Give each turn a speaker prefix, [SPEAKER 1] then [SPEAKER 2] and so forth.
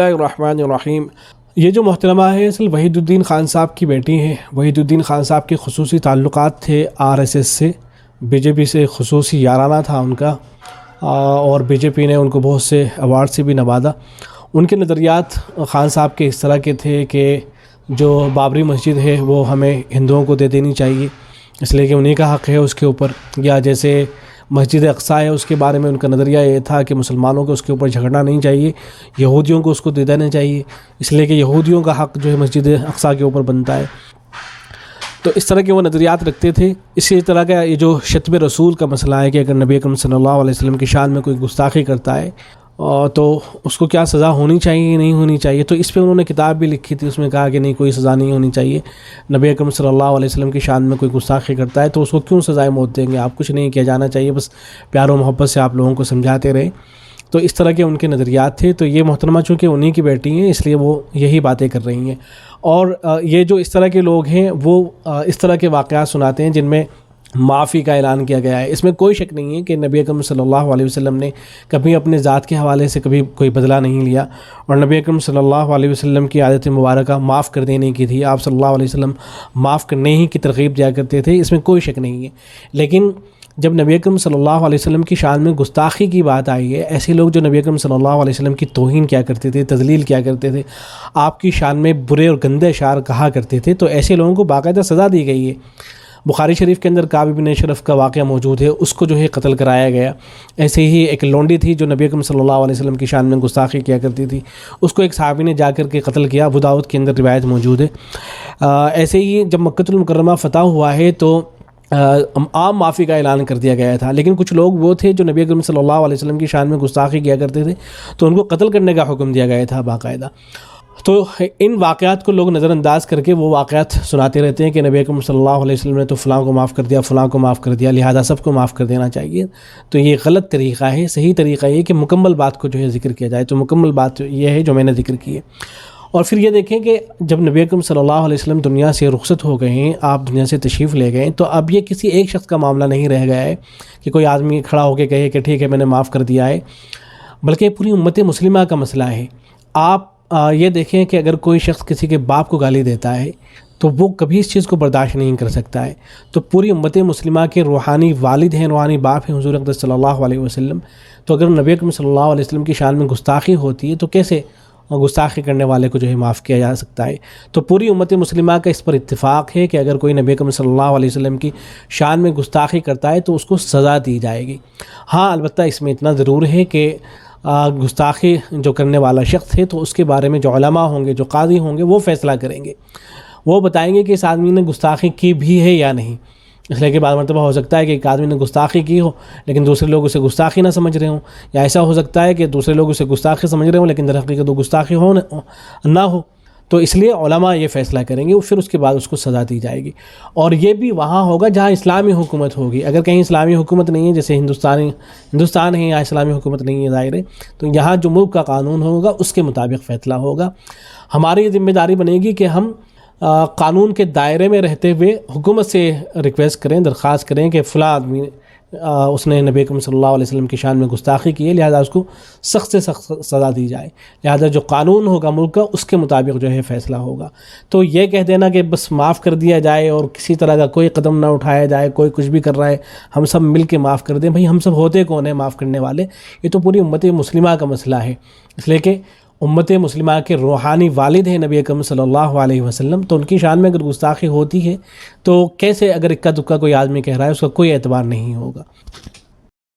[SPEAKER 1] اللہ الرحمن الرحیم۔ یہ جو محترمہ ہے اصل وحید الدین خان صاحب کی بیٹی ہیں۔ وحید الدین خان صاحب کے خصوصی تعلقات تھے RSS سے، بی جے پی سے خصوصی یارانہ تھا ان کا، اور بی جے پی نے ان کو بہت سے ایوارڈ سے بھی نوازا۔ ان کے نظریات خان صاحب کے اس طرح کے تھے کہ جو بابری مسجد ہے وہ ہمیں ہندوؤں کو دے دینی چاہیے، اس لیے کہ انہیں کا حق ہے اس کے اوپر، یا جیسے مسجد اقصیٰ ہے اس کے بارے میں ان کا نظریہ یہ تھا کہ مسلمانوں کو اس کے اوپر جھگڑنا نہیں چاہیے، یہودیوں کو اس کو دے دینا چاہیے، اس لیے کہ یہودیوں کا حق جو ہے مسجد اقصیٰ کے اوپر بنتا ہے۔ تو اس طرح کے وہ نظریات رکھتے تھے۔ اسی طرح کا یہ جو شتم رسول کا مسئلہ ہے کہ اگر نبی اکرم صلی اللہ علیہ وسلم کی شان میں کوئی گستاخی کرتا ہے تو اس کو کیا سزا ہونی چاہیے نہیں ہونی چاہیے، تو اس پہ انہوں نے کتاب بھی لکھی تھی، اس میں کہا کہ نہیں، کوئی سزا نہیں ہونی چاہیے۔ نبی اکرم صلی اللہ علیہ وسلم کی شان میں کوئی گستاخی کرتا ہے تو اس کو کیوں سزائے موت دیں گے، آپ کچھ نہیں کیا جانا چاہیے، بس پیار و محبت سے آپ لوگوں کو سمجھاتے رہیں۔ تو اس طرح کے ان کے نظریات تھے۔ تو یہ محترمہ چونکہ انہی کی بیٹی ہیں اس لیے وہ یہی باتیں کر رہی ہیں، اور یہ جو اس طرح کے لوگ ہیں وہ اس طرح کے واقعات سناتے ہیں جن میں معافی کا اعلان کیا گیا ہے۔ اس میں کوئی شک نہیں ہے کہ نبی اکرم صلی اللہ علیہ وسلم نے کبھی اپنے ذات کے حوالے سے کبھی کوئی بدلہ نہیں لیا، اور نبی اکرم صلی اللہ علیہ وسلم کی عادت مبارکہ معاف کر دینے کی تھی۔ آپ صلی اللہ علیہ وسلم معاف کرنے ہی کی ترغیب دیا کرتے تھے، اس میں کوئی شک نہیں ہے۔ لیکن جب نبی اکرم صلی اللہ علیہ وسلم کی شان میں گستاخی کی بات آئی ہے، ایسے لوگ جو نبی اکرم صلی اللہ علیہ وسلم کی توہین کیا کرتے تھے، تذلیل کیا کرتے تھے، آپ کی شان میں برے اور گندے اشعار کہا کرتے تھے، تو ایسے لوگوں کو باقاعدہ سزا دی گئی ہے۔ بخاری شریف کے اندر کعب بن اشرف کا واقعہ موجود ہے، اس کو جو ہے قتل کرایا گیا۔ ایسے ہی ایک لونڈی تھی جو نبی اکرم صلی اللہ علیہ وسلم کی شان میں گستاخی کیا کرتی تھی، اس کو ایک صحابی نے جا کر کے قتل کیا، ابو داؤد کے اندر روایت موجود ہے۔ ایسے ہی جب مکۃ المکرمہ فتح ہوا ہے تو عام معافی کا اعلان کر دیا گیا تھا، لیکن کچھ لوگ وہ تھے جو نبی اکرم صلی اللہ علیہ وسلم کی شان میں گستاخی کیا کرتے تھے تو ان کو قتل کرنے کا حکم دیا گیا تھا باقاعدہ۔ تو ان واقعات کو لوگ نظر انداز کر کے وہ واقعات سناتے رہتے ہیں کہ نبی اکرم صلی اللہ علیہ وسلم نے تو فلاں کو معاف کر دیا، فلاں کو معاف کر دیا، لہذا سب کو معاف کر دینا چاہیے۔ تو یہ غلط طریقہ ہے۔ صحیح طریقہ یہ کہ مکمل بات کو جو ہے ذکر کیا جائے، تو مکمل بات یہ ہے جو میں نے ذکر کی ہے۔ اور پھر یہ دیکھیں کہ جب نبی اکرم صلی اللہ علیہ وسلم دنیا سے رخصت ہو گئے ہیں، آپ دنیا سے تشریف لے گئے، تو اب یہ کسی ایک شخص کا معاملہ نہیں رہ گیا ہے کہ کوئی آدمی کھڑا ہو کے کہے کہ ٹھیک ہے میں نے معاف کر دیا ہے، بلکہ پوری امت مسلمہ کا مسئلہ ہے۔ آپ یہ دیکھیں کہ اگر کوئی شخص کسی کے باپ کو گالی دیتا ہے تو وہ کبھی اس چیز کو برداشت نہیں کر سکتا ہے۔ تو پوری امت مسلمہ کے روحانی والد ہیں، روحانی باپ ہیں حضور اقدس صلی اللہ علیہ وسلم، تو اگر نبی اکرم صلی اللہ علیہ وسلم کی شان میں گستاخی ہوتی ہے تو کیسے گستاخی کرنے والے کو جو ہے معاف کیا جا سکتا ہے؟ تو پوری امت مسلمہ کا اس پر اتفاق ہے کہ اگر کوئی نبی اکرم صلی اللہ علیہ وسلم کی شان میں گستاخی کرتا ہے تو اس کو سزا دی جائے گی۔ ہاں البتہ اس میں اتنا ضرور ہے کہ گستاخی جو کرنے والا شخص ہے تو اس کے بارے میں جو علماء ہوں گے، جو قاضی ہوں گے، وہ فیصلہ کریں گے، وہ بتائیں گے کہ اس آدمی نے گستاخی کی بھی ہے یا نہیں۔ اس لیے کہ بعض مرتبہ ہو سکتا ہے کہ ایک آدمی نے گستاخی کی ہو لیکن دوسرے لوگ اسے گستاخی نہ سمجھ رہے ہوں، یا ایسا ہو سکتا ہے کہ دوسرے لوگ اسے گستاخی سمجھ رہے ہوں لیکن در حقیقت وہ گستاخی نہ ہو۔ تو اس لیے علماء یہ فیصلہ کریں گے، پھر اس کے بعد اس کو سزا دی جائے گی، اور یہ بھی وہاں ہوگا جہاں اسلامی حکومت ہوگی۔ اگر کہیں اسلامی حکومت نہیں ہے، جیسے ہندوستان ہے، یہاں اسلامی حکومت نہیں ہے ظاہر ہے، تو یہاں جو ملک کا قانون ہوگا اس کے مطابق فیصلہ ہوگا۔ ہماری یہ ذمہ داری بنے گی کہ ہم قانون کے دائرے میں رہتے ہوئے حکومت سے ریکویسٹ کریں، درخواست کریں کہ فلاں آدمی اس نے نبی اکرم صلی اللہ علیہ وسلم کی شان میں گستاخی کی ہے، لہذا اس کو سخت سے سخت سزا دی جائے، لہذا جو قانون ہوگا ملک کا اس کے مطابق جو ہے فیصلہ ہوگا۔ تو یہ کہہ دینا کہ بس معاف کر دیا جائے اور کسی طرح کا کوئی قدم نہ اٹھایا جائے، کوئی کچھ بھی کر رہا ہے ہم سب مل کے معاف کر دیں، بھئی ہم سب ہوتے کون ہیں معاف کرنے والے؟ یہ تو پوری امت مسلمہ کا مسئلہ ہے، اس لیے کہ امت مسلمہ کے روحانی والد ہیں نبی اکرم صلی اللہ علیہ وسلم، تو ان کی شان میں اگر گستاخی ہوتی ہے تو کیسے اگر اکا دکا کوئی آدمی کہہ رہا ہے اس کا کوئی اعتبار نہیں ہوگا۔